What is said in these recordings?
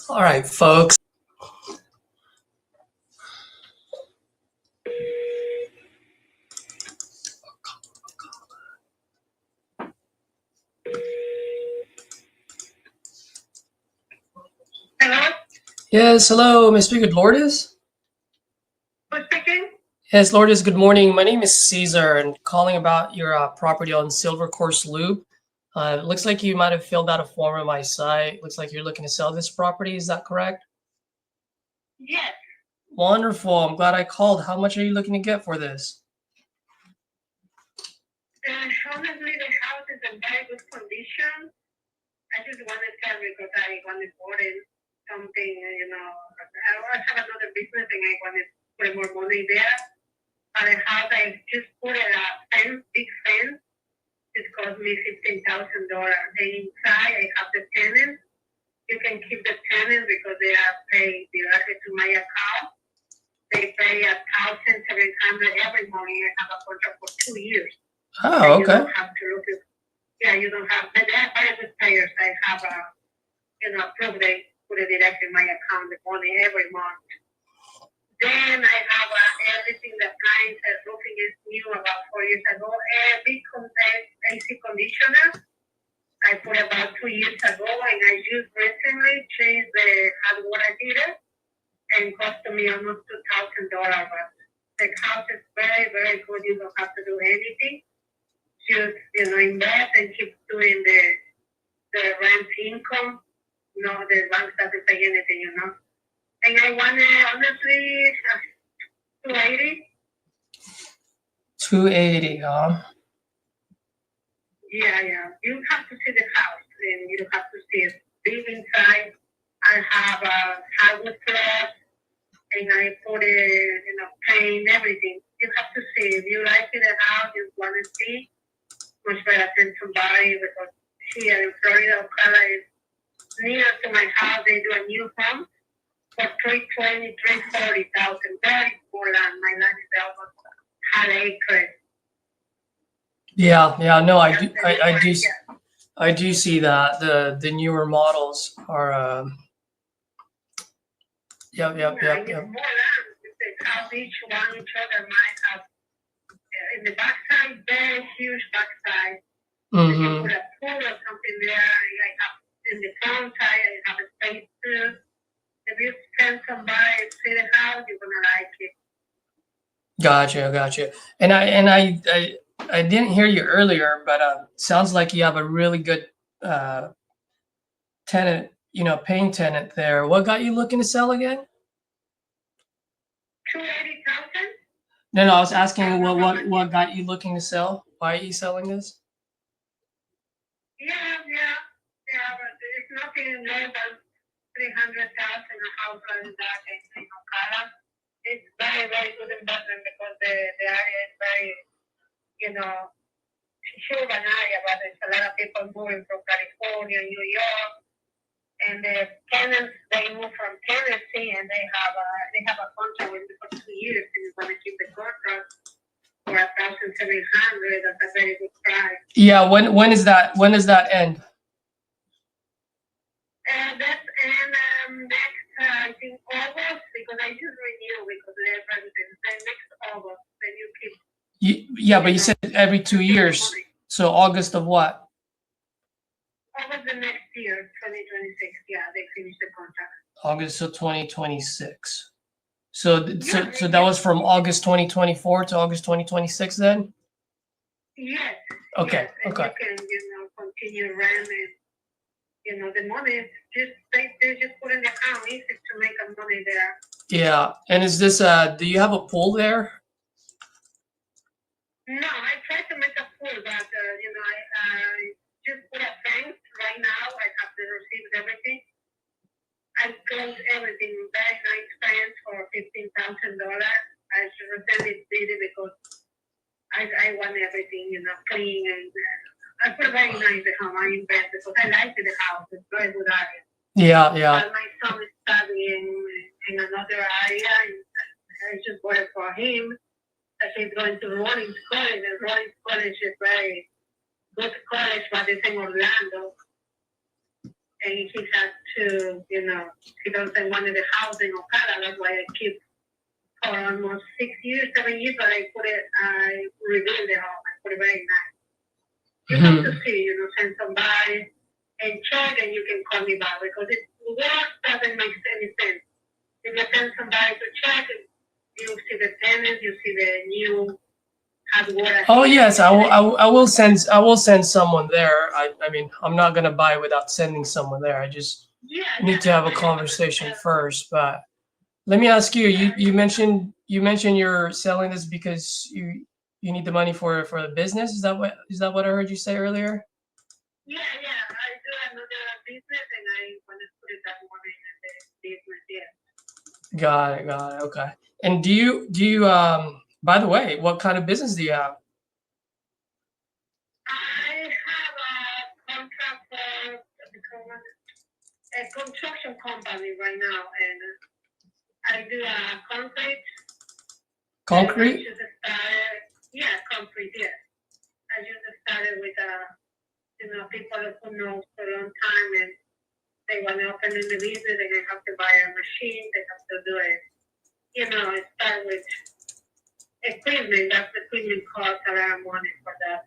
All right, folks. Hello? Yes, hello. May I speak with Lourdes? Who's speaking? Yes, Lourdes, good morning. My name is Caesar and calling about your property on Silver Course Loop. It looks like you might have filled out a form on my site. Looks like you're looking to sell this property. Is that correct? Yes. Wonderful. I'm glad I called. How much are you looking to get for this? Honestly, the house is in very good condition. I just want to sell because I want to put in something, I have another business and I want to put more money there. But the house, I just put a fence, big fence. It cost me $15,000. And inside, I have the tenants. You can keep the tenants because they are paid directly to my account. They pay $1,700 every morning. I have a contract for 2 years. Oh, okay. You don't have to look at, you don't have, but they are very good payers. I have approved they put it directly in my account, the money every month. Then I have everything, the appliance, roofing is new about 4 years ago. Big AC conditioner. I put about 2 years ago, and I just recently changed the hot water heater, and cost me almost $2,000. But the house is very, very good. You don't have to do anything. Just invest and keep doing the rent income. No, the bank doesn't pay anything, And I want honestly 280. 280, huh? Yeah. You have to see the house, and you have to see it big inside. I have a hardwood floor, and I put it, paint, everything. You have to see. If you like the house, you want to see, much better than somebody, because here in Florida, Ocala is near to my house. They do a new home for $320,000, $340,000. Very poor land. My land is almost half acre. Yeah. No, I do see that the newer models are. Yep. More land. The house, each one, each other. My house in the backside, very huge backside. Mm-hmm. You put a pool or something there. I have in the front side, I have a space too. If you spend somebody see the house, you're gonna like it. Gotcha. And I didn't hear you earlier, but sounds like you have a really good tenant, paying tenant there. What got you looking to sell again? 280,000. No, I was asking what got you looking to sell? Why are you selling this? Yeah. But it's nothing less than 300,000 a house like that in Ocala. It's very, very good investment because the area is very, urban area, but there's a lot of people moving from California, New York, and the tenants, they move from Tennessee, and they have a contract with me for 2 years, and you want to keep the contract for $1,700. That's a very good price. Yeah. When does that end? That's in next, I think, August, because I just renew because they're renting. Then next August, then you keep. Yeah, but you said every 2 years. So August of what? August the next year, 2026. Yeah, they finish the contract. August of 2026. So that was from August 2024 to August 2026 then? Yes. Okay. Yes. And you can, continue renting. The money is they just put in the account. Easy to make a money there. Yeah. And is this do you have a pool there? No, I tried to make a pool, but I just put a fence right now. I have to receive everything. I closed everything. Very nice fence for $15,000. I should return it because I want everything, clean and. I put very nice at home. I invest because I like the house. It's very good area. Yeah. But my son is studying in another area. And I just bought it for him. He's going to Rollins College. And Rollins College is very good college, but it's in Orlando. and he had to, he doesn't want the housing of Ocala. That's why I keep for almost 6 years, 7 years, but I rebuild the home. I put it very nice. You have to see, send somebody and check, and you can call me back, because it doesn't make any sense. If you send somebody to check, you see the tenants, you see the new hardware. Oh yes, I will send someone there. I mean, I'm not gonna buy without sending someone there. I just need to have a conversation first. But let me ask you. You mentioned you're selling this because you need the money for the business. Is that what I heard you say earlier? Yeah. I do another business, and I want to put it that money in the business. Yeah. Got it. Okay. And do you by the way, what kind of business do you have? I have a contract for a construction company right now, and I do concrete. Concrete? Concrete. Yes. I just started with people who know for a long time, and they want to open in the business, and they have to buy a machine. They have to do it. Start with equipment. That equipment costs a lot of money for that.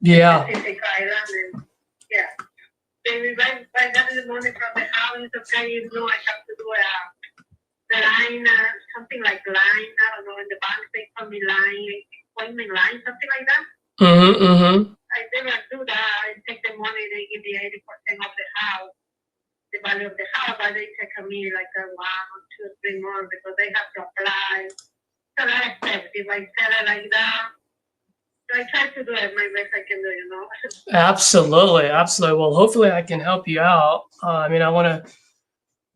Yeah. Specific item, and they buy the money from the house. Okay, I have to do a line, something like line. I don't know. In the bank, they call me line, appointment line, something like that. I never do that. I take the money. They give me 80% of the house. The value of the house, but they take me like 1 or 2 or 3 months, because they have to apply. So I steps. If I sell it like that, so I try to do it my best I can do. Absolutely. Well, hopefully I can help you out. I mean, I want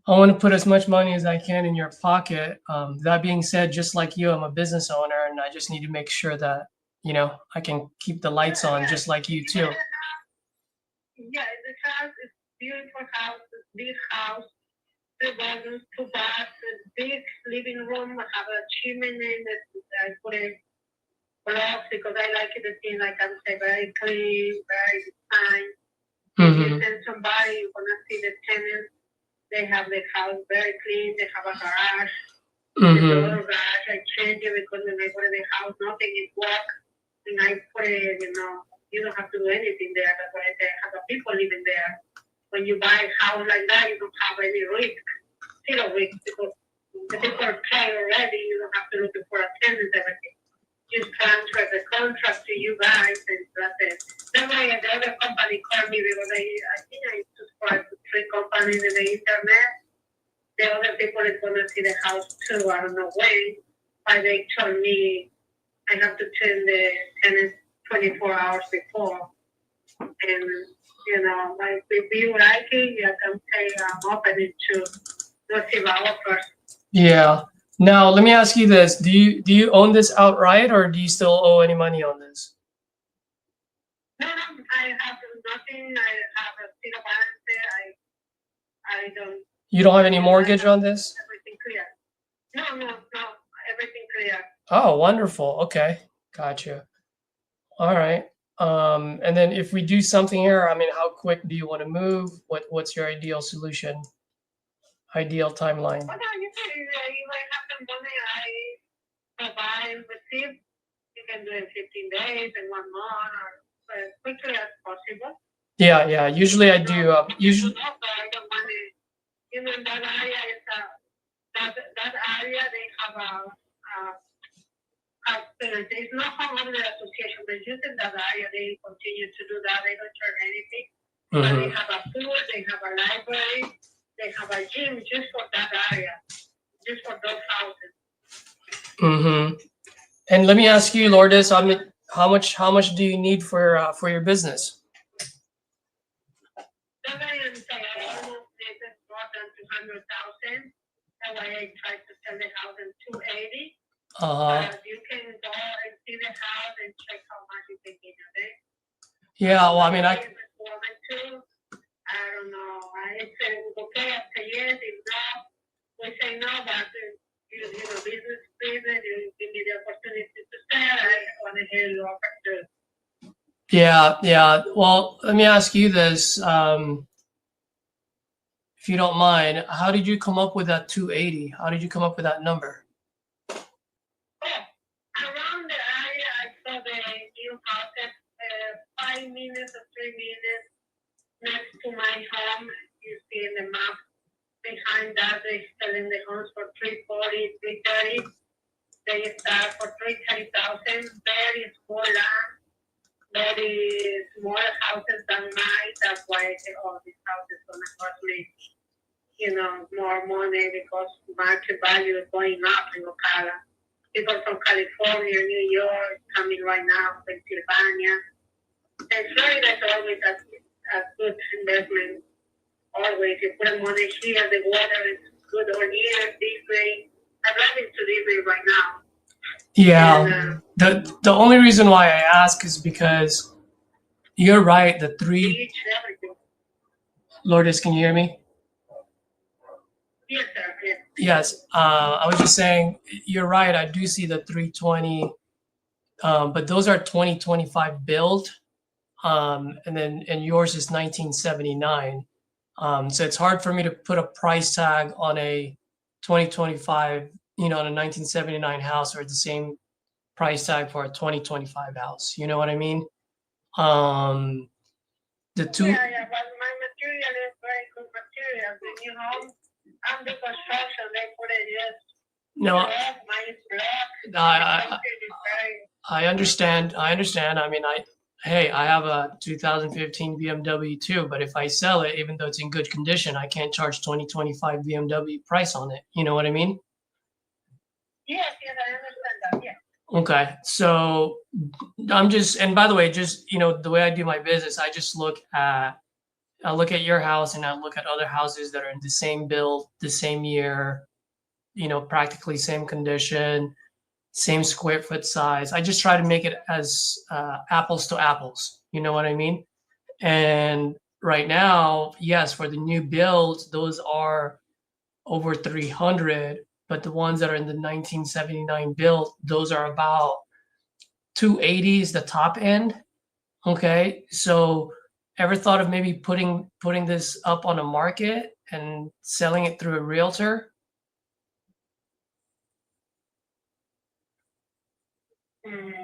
to put as much money as I can in your pocket. That being said, just like you, I'm a business owner, and I just need to make sure that I can keep the lights on, just like you too. Yeah, the house is beautiful house, big house, 3 bedrooms, 2 baths, big living room. I have a chimney that I put in blocks, because I like it to be, like I say, very clean, very fine. If you send somebody, you're gonna see the tenants. They have the house very clean. They have a garage. The door garage, I change it, because when I go to the house, nothing is work. And I put it, you don't have to do anything there. That's why I say I have people living there. When you buy a house like that, you don't have any risk, 0 risk, because the people are paid already. You don't have to look for a tenant, everything. Just transfer the contract to you guys, and that's it. That's why the other company called me, because I think I subscribe to 3 companies in the internet. The other people is going to see the house too. I don't know when, but they told me I have to tell the tenants 24 hours before. And, like, if you like it, you can say I'm open to receive offers. Yeah. Now, let me ask you this. Do you own this outright, or do you still owe any money on this? No, I have nothing. I have a zero balance there. I don't. You don't have any mortgage on this? Everything clear. No. Everything clear. Oh, wonderful. Okay. Gotcha. All right. And then if we do something here, I mean, how quick do you want to move? What's your ideal solution? Ideal timeline? Well, no, you might have some money I provide and receive. You can do it in 15 days, in 1 month, or as quickly as possible. Yeah. Usually I do. Usually. I don't want to, in that area, that area, they have there's no homeowner association, but just in that area, they continue to do that. They don't charge anything. But they have a pool, they have a library, they have a gym just for that area, just for those houses. And let me ask you, Lourdes, I mean, how much do you need for your business? That I am saying, I almost needed more than 200,000. That way I tried to sell the house in 280. You can go and see the house and check how much you can get a day. Yeah, well, I mean, I don't know. I said, okay, after yes, if not, we say no, but business, you give me the opportunity to sell. I want to hear your offer too. Yeah. Well, let me ask you this. if you don't mind, how did you come up with that 280? How did you come up with that number? Around the area, I saw the new houses, 5 minutes or 3 minutes next to my home. You see in the map behind that, they're selling the homes for 340, 330. They start for 330,000. Very small land, very small houses than mine. That's why I say, oh, this house is gonna cost me, more money because market value is going up in Ocala. People from California, New York, coming right now, Pennsylvania. And Florida is always a good investment. Always, you put money here, the water is good all year, Disney. I'm driving to Disney right now. Yeah. And, The only reason why I ask is because you're right. The three. beach, everything. Lourdes, can you hear me? Yes, sir. Yes. Yes. I was just saying, you're right. I do see the 320, but those are 2025 build, and yours is 1979. So it's hard for me to put a price tag on a 2025, on a 1979 house, or the same price tag for a 2025 house. You know what I mean? The two. Yeah, but my material is very good material. The new home, under construction, they put it just No, mine is black. I understand. I mean, I have a 2015 BMW too, but if I sell it, even though it's in good condition, I can't charge 2025 BMW price on it. You know what I mean? Yes, I understand that. Yeah. Okay. So and by the way, just, the way I do my business, I look at your house and I look at other houses that are in the same build, the same year, practically same condition, same square foot size. I just try to make it as apples to apples. You know what I mean? And right now, yes, for the new builds, those are over 300, but the ones that are in the 1979 build, those are about 280 is the top end. Okay, so ever thought of maybe putting this up on a market and selling it through a realtor? I'm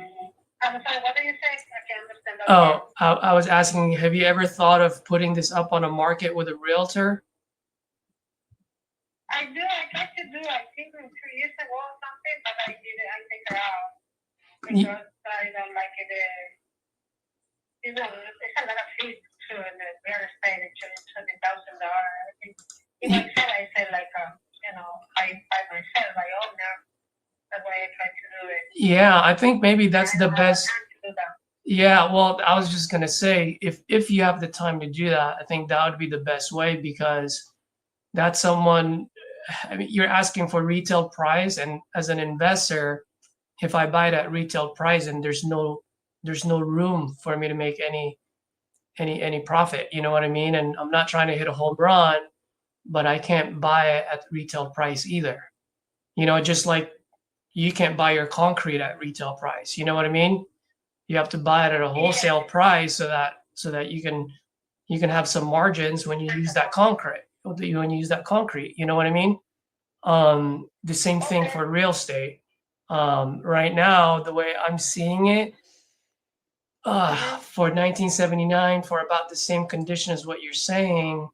sorry, what do you say? I can't understand that. Oh, I was asking, have you ever thought of putting this up on a market with a realtor? I tried to do, I think 2 years ago or something, but I take it out because I don't like it. There's a lot of fees to the real estate, it's $20,000. I think if I said like, I myself, I own them. That's why I try to do it. Yeah, I think maybe that's the best. Time to do that. Yeah, well, I was just gonna say, if you have the time to do that, I think that would be the best way, because that's someone, I mean, you're asking for retail price, and as an investor, if I buy it at retail price and there's no room for me to make any profit, you know what I mean? And I'm not trying to hit a home run, but I can't buy it at retail price either. Just like you can't buy your concrete at retail price, you know what I mean? You have to buy it at a wholesale price so that you can have some margins when you use that concrete. You know what I mean? The same thing for real estate. Right now, the way I'm seeing it, for 1979, for about the same condition as what you're saying,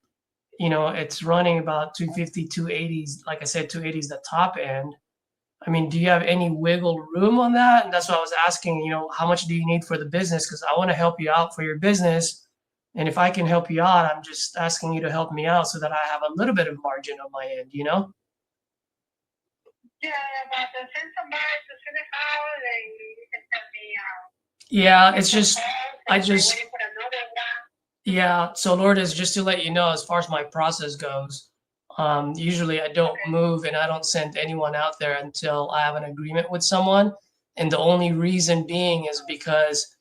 it's running about 250, 280s. Like I said, 280 is the top end. I mean, do you have any wiggle room on that? And that's what I was asking, how much do you need for the business? Because I want to help you out for your business. And if I can help you out, I'm just asking you to help me out so that I have a little bit of margin on my end, Yeah, but send somebody to see the house and you can tell me. Yeah, it's just, Waiting for another one. yeah. So Lourdes, just to let you know, as far as my process goes, usually I don't move and I don't send anyone out there until I have an agreement with someone. And the only reason being is because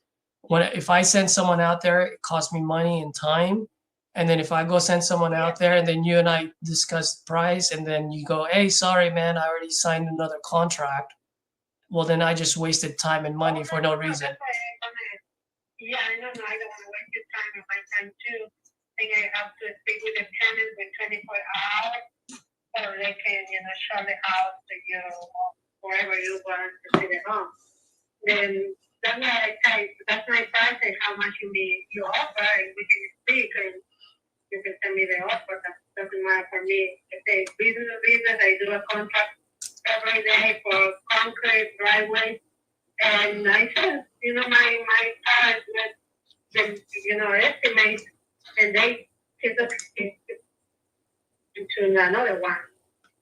if I send someone out there, it costs me money and time. And then if I go send someone out there and then you and I discuss price and then you go, hey, sorry, man, I already signed another contract. Well, then I just wasted time and money for no reason. Yeah, I know. I don't want to waste your time and my time too. I think I have to speak with the tenant with 24 they can, show the house to you or wherever you want to see the home. Then that's why I say that's my price and how much you offer, and we can speak and you can send me the offer. That doesn't matter for me. If they business to business, I do a contract every day for concrete driveway, and I said, my price with the estimate, and they take it into another one.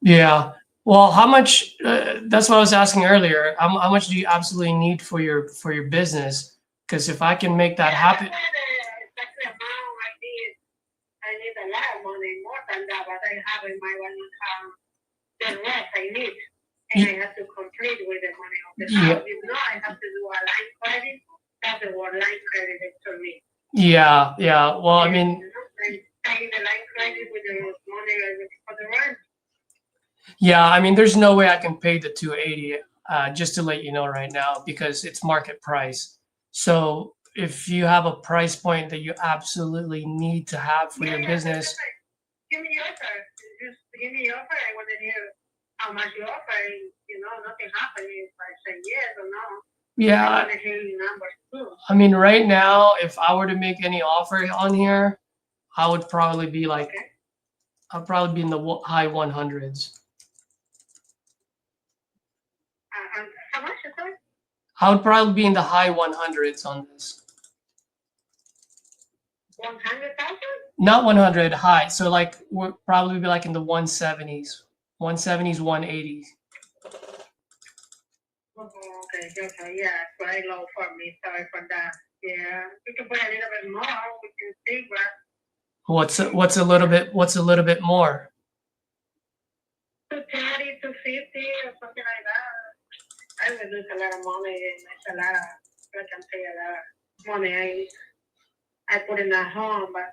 Yeah. Well, how much? That's what I was asking earlier. How much do you absolutely need for your business? Because if I can make that happen, That's the amount I need. I need a lot of money, more than that, but I have in my one account the rest I need, and I have to complete with the money of the house. If not, I have to do a line credit. That's the word line credit is for me. Yeah. Well, I mean, paying the line credit with the money for the rent. yeah, I mean, there's no way I can pay the 280, just to let you know right now, because it's market price. So if you have a price point that you absolutely need to have for your business, give me your offer. Just give me your offer. I want to hear how much you offer. Nothing happens if I say yes or no. yeah. I want to hear your numbers too. I mean, right now, if I were to make any offer on here, I would probably be like, I'd probably be in the high 100s. How much is it? I would probably be in the high 100s on this. 100,000? Not 100, high. So like we'll probably be like in the 170s, 180s. Okay, yeah, it's very low for me. Sorry for that. Yeah, we can put a little bit more. We can see, but What's a little bit more? 230, 250, or something like that. I would lose a lot of money, and it's a lot of, I can pay a lot of money I put in that home, but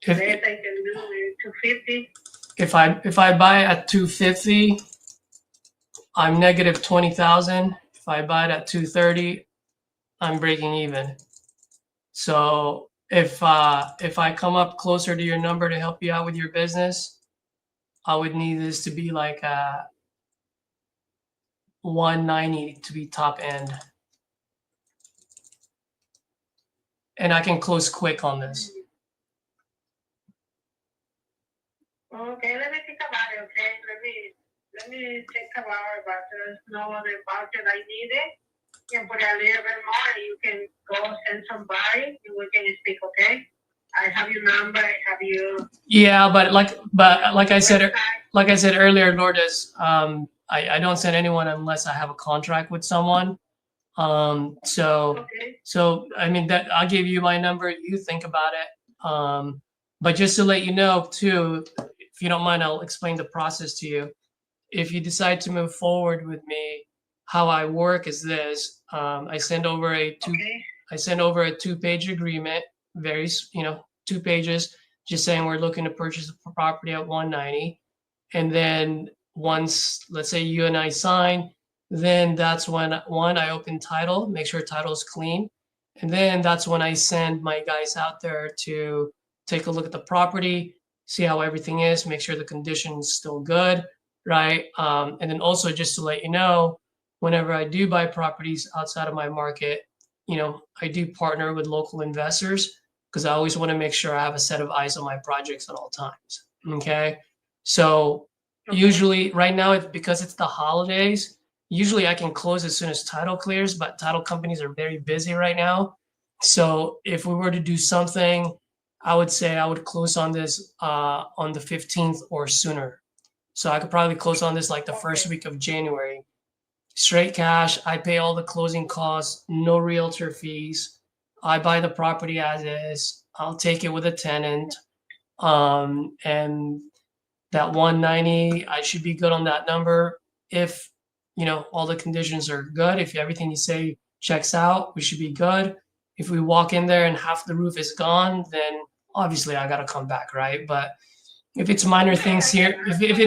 If I can do it 250. if I buy at 250, I'm negative 20,000. If I buy it at 230, I'm breaking even. So if I come up closer to your number to help you out with your business, I would need this to be like 190 to be top end. And I can close quick on this. Okay, let me think about it, okay? Let me think about it, but there's no other voucher I needed. You can put a little bit more, and you can go send somebody, and we can speak, okay? I have your number, I have your Yeah, but like I said earlier, Lourdes, I don't send anyone unless I have a contract with someone. So I mean that I'll give you my number. You think about it. But just to let you know too, if you don't mind, I'll explain the process to you. If you decide to move forward with me, how I work is this: I send over a 2-page agreement, 2 pages, just saying we're looking to purchase a property at 190, and then once, let's say you and I sign, then that's when I open title, make sure title is clean, and then that's when I send my guys out there to take a look at the property, see how everything is, make sure the condition is still good, right? And then also just to let you know, whenever I do buy properties outside of my market, I do partner with local investors because I always want to make sure I have a set of eyes on my projects at all times. Okay. So usually right now, it's because it's the holidays, usually I can close as soon as title clears, but title companies are very busy right now. So if we were to do something, I would say I would close on this on the 15th or sooner. So I could probably close on this like the first week of January. Straight cash. I pay all the closing costs, no realtor fees. I buy the property as is. I'll take it with a tenant. And that 190, I should be good on that number. If, all the conditions are good, if everything you say checks out, we should be good. If we walk in there and half the roof is gone, then obviously I got to come back, right? But if it's minor things here, if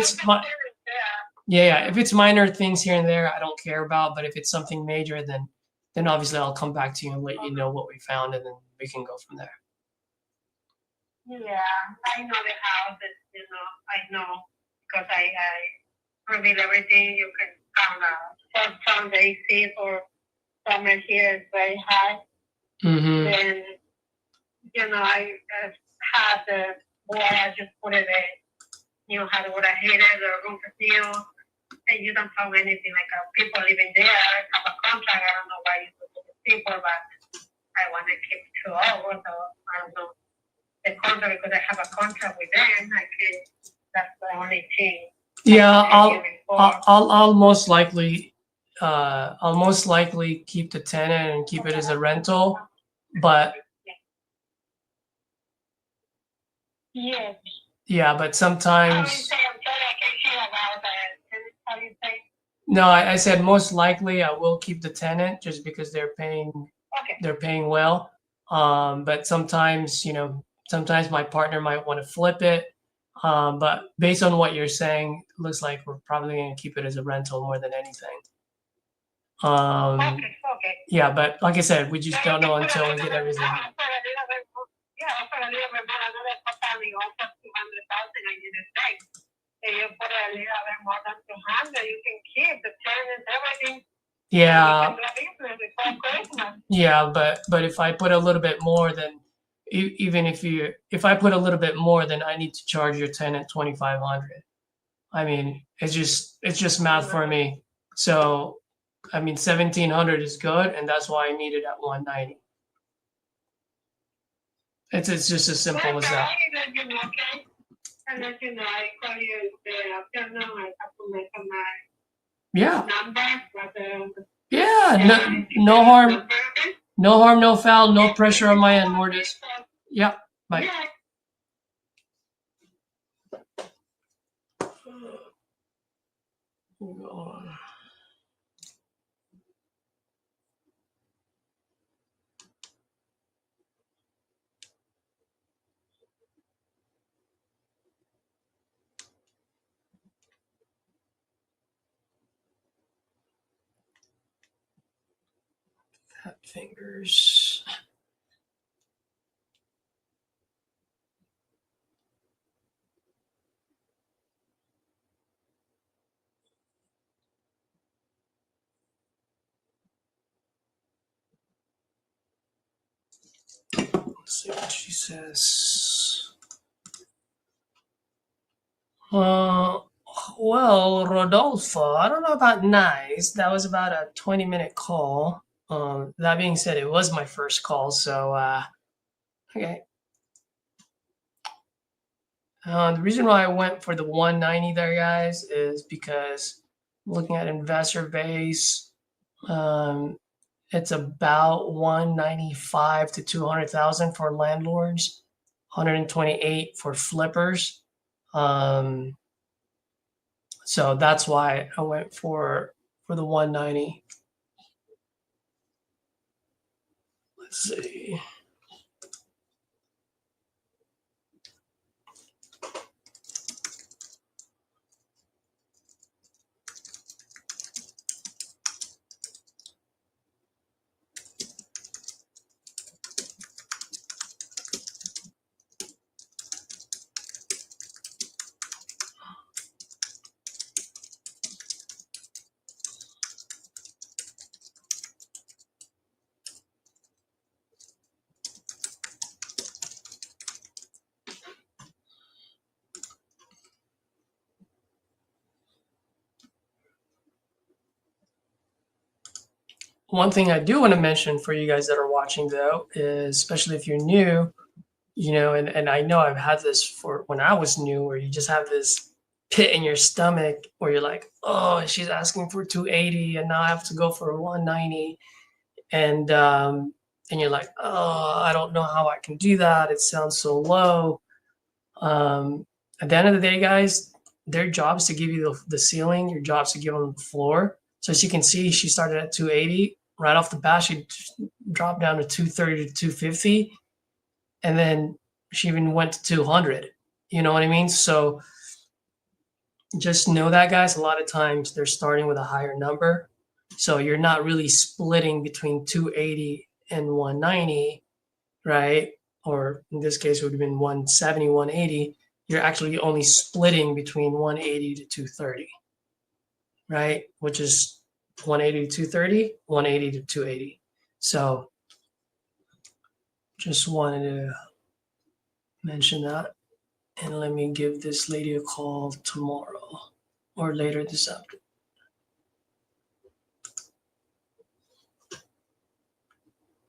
it's minor things here and there, I don't care about. But if it's something major, then obviously I'll come back to you and let you know what we found, and then we can go from there. Yeah, I know the houses, I know. because I reveal everything. You can from the AC or summer here is very high. Mm-hmm. Then, I had the board, I just put it in, how to put a heater, the room is new, and you don't have anything like people living there. I have a contract, I don't know why you put the people, but I want to keep 2 hours, so I don't know. The contract, because I have a contract with them, that's the only thing. Yeah, I'll most likely keep the tenant and keep it as a rental, but yes. yeah, but sometimes. No, I said most likely I will keep the tenant just because they're paying well. But sometimes, sometimes my partner might want to flip it. But based on what you're saying, it looks like we're probably going to keep it as a rental more than anything. Okay. Yeah, but like I said, we just don't know until we get everything. Yeah. Yeah, but if I put a little bit more, then if I put a little bit more, then I need to charge your tenant $2,500. I mean, it's just math for me. So, I mean, 1,700 is good, and that's why I need it at 190. It's just as simple as that. I'll let you know. I call you the afternoon. I have to make my Yeah. number, but yeah, no harm, no foul, no pressure on my end, Mortis. Yeah, bye. Fat fingers. Let's see what she says. Well, Rodolfo, I don't know about nice. That was about a 20-minute call. That being said, it was my first call, so okay. The reason why I went for the 190 there, guys, is because looking at investor base, it's about 195 to 200,000 for landlords, 128 for flippers. So that's why I went for the 190. Let's see. One thing I do want to mention for you guys that are watching, though, is especially if you're new, and I know I've had this for when I was new, where you just have this pit in your stomach where you're like, oh, she's asking for 280 and now I have to go for 190. And you're like, oh, I don't know how I can do that. It sounds so low. At the end of the day, guys, their job is to give you the ceiling. Your job is to give them the floor. So as you can see, she started at 280. Right off the bat, she dropped down to 230 to 250. And then she even went to 200. You know what I mean? So just know that, guys, a lot of times they're starting with a higher number. So you're not really splitting between 280 and 190, right? Or in this case, it would have been 170, 180. you're actually only splitting between 180 to 230, right? Which is 180 to 230, 180 to 280. So just wanted to mention that. And let me give this lady a call tomorrow or later this afternoon.